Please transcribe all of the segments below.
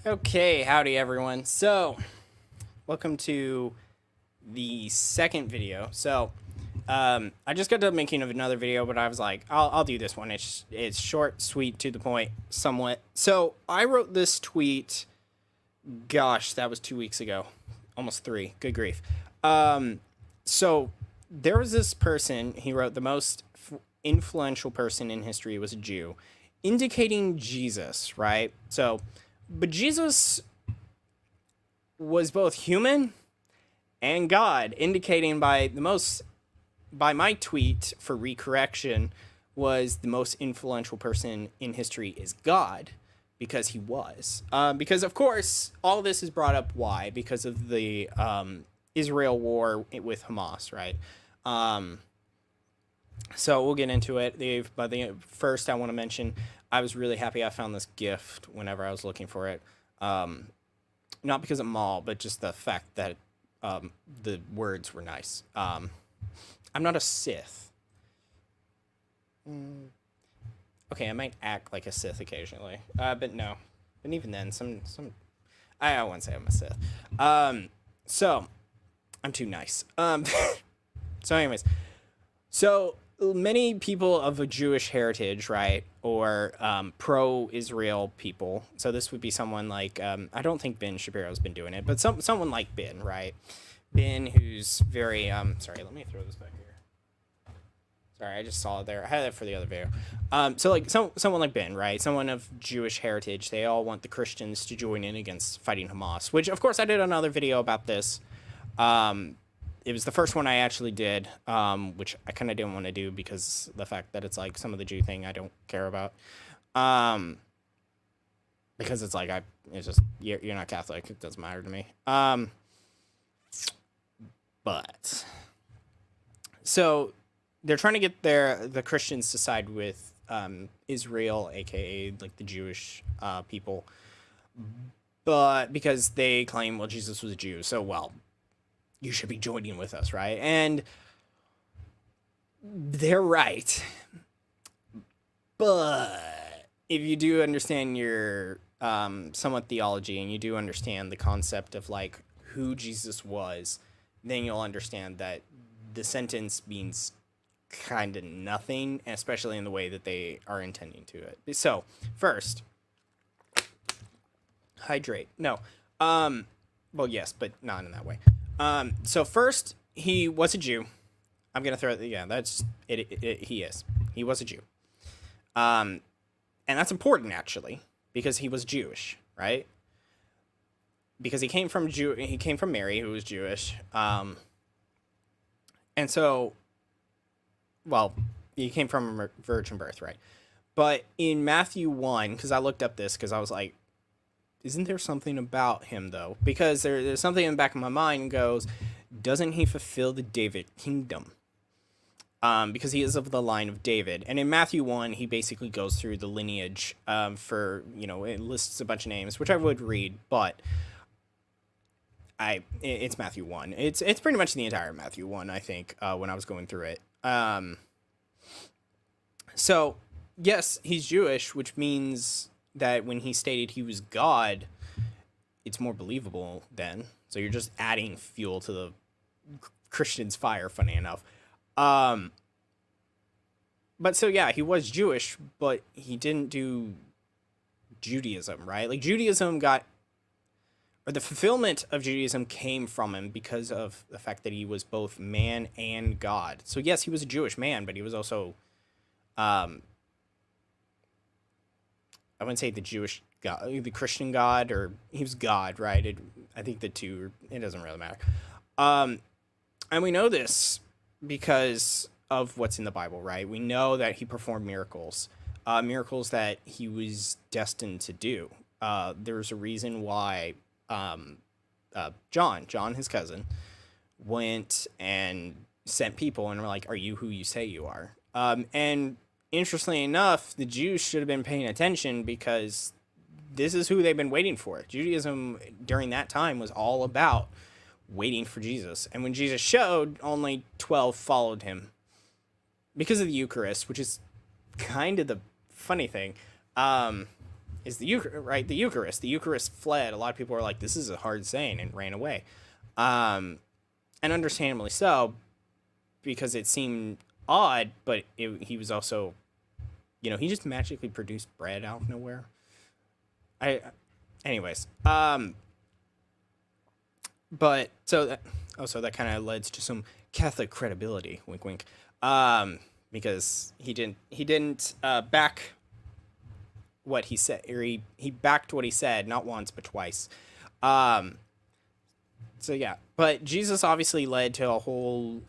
Okay, howdy everyone. So, welcome to the second video. I just got done making another video, but I was like, I'll do this one. It's short, sweet, to the point, somewhat. So, I wrote this tweet. Gosh, that was 2 weeks ago, almost three. Good grief. So there was this person. He wrote the most influential person in history was a Jew, indicating Jesus, right? But Jesus was both human and God, indicating by my tweet for recorrection was the most influential person in history is God, because he was. Because of course all this is brought up. Why? Because of the Israel war with Hamas, right? So we'll get into it. But first I want to mention I was really happy I found this gift whenever I was looking for it. Not because of Maul, but just the fact that the words were nice. I'm not a Sith. Okay, I might act like a Sith occasionally, but no. And even then, I wouldn't say I'm a Sith. So I'm too nice. So anyways, so many people of a Jewish heritage, right, or pro-Israel people. So this would be someone like I don't think Ben Shapiro's been doing it, but someone like Ben, right? Ben, who's very sorry, let me throw this back here. Sorry, I just saw it there. I had that for the other video. So like someone like Ben, right? Someone of Jewish heritage. They all want the Christians to join in against fighting Hamas, which of course I did another video about this. It was the first one I actually did, which I kind of didn't want to do because the fact that it's like some of the Jew thing I don't care about. Because it's like it's just you're not Catholic. It doesn't matter to me. But so they're trying to get the Christians to side with Israel, aka like the Jewish people, but because they claim, well, Jesus was a Jew, so well, you should be joining with us, right? And they're right, but if you do understand your somewhat theology and you do understand the concept of like who Jesus was, then you'll understand that the sentence means kind of nothing, especially in the way that they are intending to it. So first, hydrate. No, well, yes, but not in that way. So first, he was a Jew. I'm gonna throw it. Yeah, that's it. He was a Jew. And that's important actually because he was Jewish, right? Because he came from Mary, who was Jewish. And so, well, he came from a virgin birth, right? But in Matthew 1, because I looked up this because I was like, isn't there something about him, though? Because there's something in the back of my mind goes, doesn't he fulfill the David kingdom? Because he is of the line of David. And in Matthew 1, he basically goes through the lineage for, it lists a bunch of names, which I would read, but it's Matthew 1. It's pretty much the entire Matthew 1, I think, when I was going through it. So, yes, he's Jewish, which means that when he stated he was God, it's more believable then. So you're just adding fuel to the Christians' fire, funny enough. But so yeah, he was Jewish, but he didn't do Judaism, right? Like the fulfillment of Judaism came from him because of the fact that he was both man and God. So yes, he was a Jewish man, but he was also, I wouldn't say the Jewish God, the Christian God, or he was God, right? I think the two, it doesn't really matter. And we know this because of what's in the Bible, right? We know that he performed miracles, miracles that he was destined to do. There's a reason why John, his cousin, went and sent people and were like, are you who you say you are? And interestingly enough, the Jews should have been paying attention because this is who they've been waiting for. Judaism during that time was all about waiting for Jesus. And when Jesus showed, only 12 followed him because of the Eucharist, which is kind of the funny thing. is the Eucharist, right? The Eucharist. The Eucharist fled. A lot of people are like, this is a hard saying, and ran away. And understandably so, because it seemed odd, but he was also, he just magically produced bread out of nowhere. Anyways, but so that kind of led to some Catholic credibility, wink, wink, because he didn't back what he said, or he backed what he said, not once but twice. So yeah, but Jesus obviously led to a whole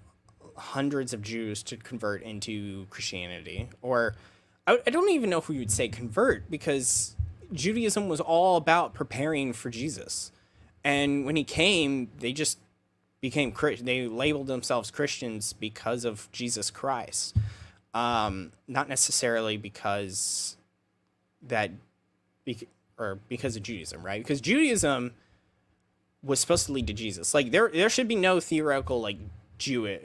hundreds of Jews to convert into Christianity, or I don't even know if we would say convert, because Judaism was all about preparing for Jesus. And when he came, they just became Christian. They labeled themselves Christians because of Jesus Christ. Not necessarily because of Judaism, right? Because Judaism was supposed to lead to Jesus. Like there should be no theoretical like Jew,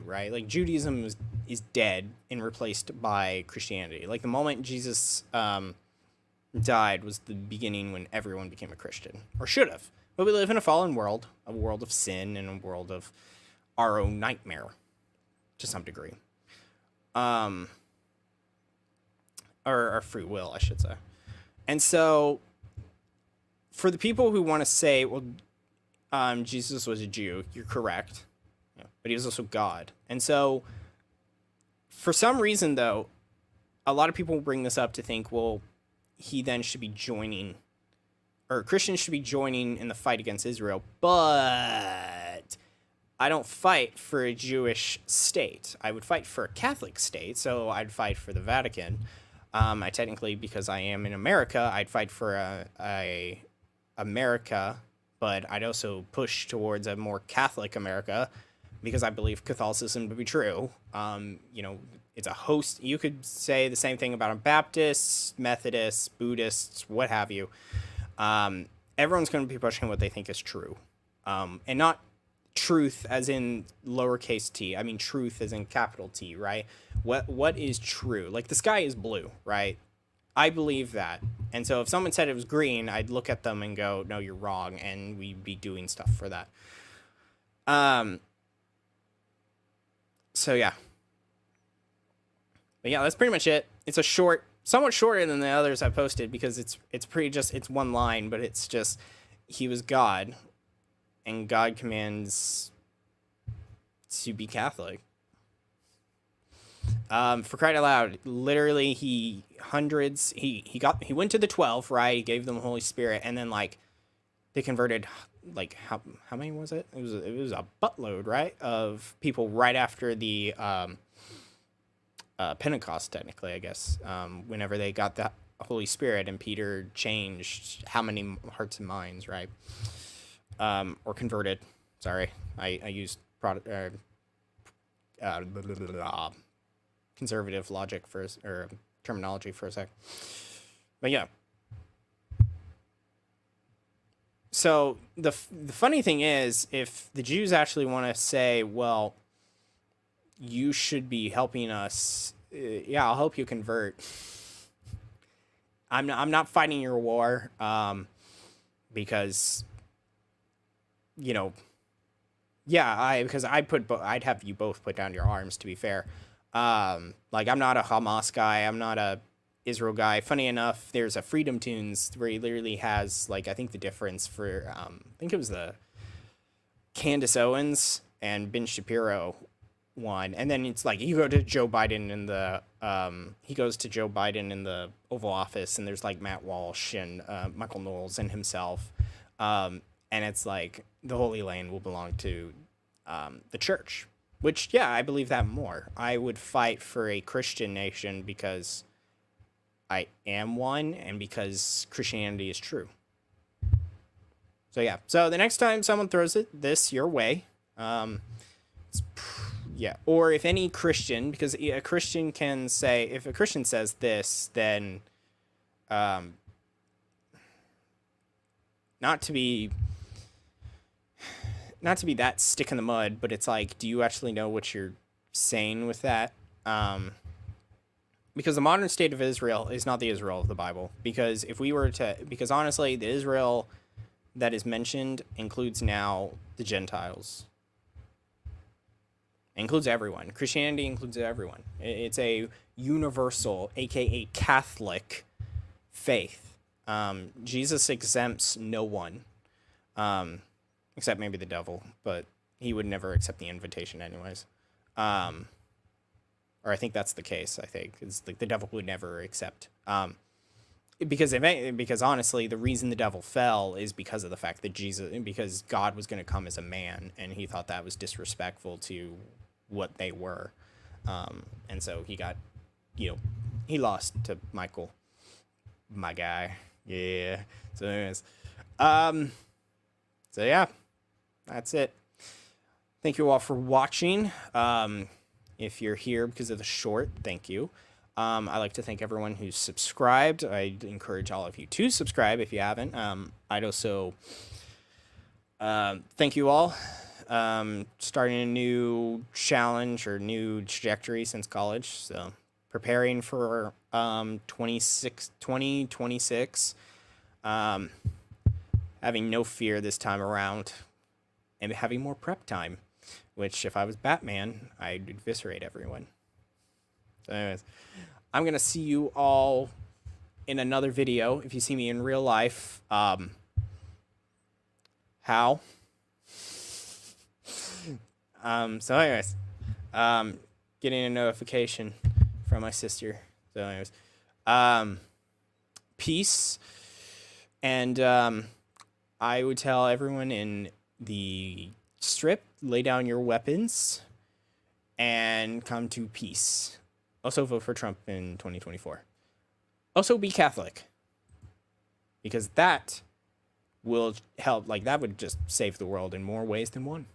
right? Like Judaism is dead and replaced by Christianity. Like the moment Jesus died was the beginning when everyone became a Christian, or should have. But we live in a fallen world, a world of sin, and a world of our own nightmare, to some degree. Or our free will, I should say. And so, for the people who want to say, well, Jesus was a Jew, you're correct. Yeah, but he was also God. And so, for some reason, though, a lot of people bring this up to think, well, he then should be joining, or Christians should be joining in the fight against Israel. But I don't fight for a Jewish state. I would fight for a Catholic state, so I'd fight for the Vatican. I technically, because I am in America, I'd fight for a America, but I'd also push towards a more Catholic America, because I believe Catholicism to be true. It's a host. You could say the same thing about Baptists, Methodists, Buddhists, what have you. Everyone's going to be pushing what they think is true. And not truth as in lowercase t. I mean truth as in capital T, right? What is true? Like the sky is blue, right? I believe that. And so if someone said it was green, I'd look at them and go, no, you're wrong. And we'd be doing stuff for that. So yeah. But yeah, that's pretty much it. It's a somewhat shorter than the others I posted, because it's one line, but it's just, he was God, and God commands to be Catholic. For crying out loud, literally he went to the 12, right? He gave them the Holy Spirit, and then like they converted, like how many was it? It was a buttload, right, of people right after the Pentecost, technically, I guess, whenever they got the Holy Spirit, and Peter changed how many hearts and minds, right? Or converted. Sorry, I used conservative logic or terminology for a sec. But yeah. So the funny thing is, if the Jews actually want to say, well, you should be helping us, yeah, I'll help you convert. I'm not fighting your war, because, yeah, I'd have you both put down your arms, to be fair. Like, I'm not a Hamas guy, I'm not a Israel guy. Funny enough, there's a Freedom Tunes where he literally has, like, I think the difference for, I think it was the Candace Owens and Ben Shapiro one, and then it's like you go to Joe Biden in the he goes to Joe Biden in the Oval Office, and there's like Matt Walsh and Michael Knowles and himself, and it's like the Holy Land will belong to the church, which, yeah, I believe that more. I would fight for a Christian nation because I am one, and because Christianity is true. So yeah, so the next time someone throws this your way, yeah, or if any Christian, because a Christian can say, if a Christian says this, then, not to be that stick in the mud, but it's like, do you actually know what you're saying with that? because the modern state of Israel is not the Israel of the Bible. Because if we were to, because honestly, the Israel that is mentioned includes now the Gentiles. It includes everyone. Christianity includes everyone. It's a universal, aka Catholic, faith. Jesus exempts no one, except maybe the devil, but he would never accept the invitation anyways. Or I think that's the case. I think it's like the devil would never accept. Because honestly, the reason the devil fell is because of the fact that because God was going to come as a man, and he thought that was disrespectful to what they were, and so he got, he lost to Michael, my guy. Yeah. So anyways, so yeah, that's it. Thank you all for watching. If you're here because of the short, thank you. I'd like to thank everyone who's subscribed. I encourage all of you to subscribe if you haven't. I'd also thank you all. Starting a new challenge or new trajectory since college. So preparing for 2026. Having no fear this time around, and having more prep time. Which, if I was Batman, I'd eviscerate everyone. So anyways, I'm going to see you all in another video. If you see me in real life, how? So anyways, getting a notification from my sister. So anyways, peace. And I would tell everyone in the Strip, lay down your weapons and come to peace. Also vote for Trump in 2024. Also be Catholic, because that will help. Like, that would just save the world in more ways than one.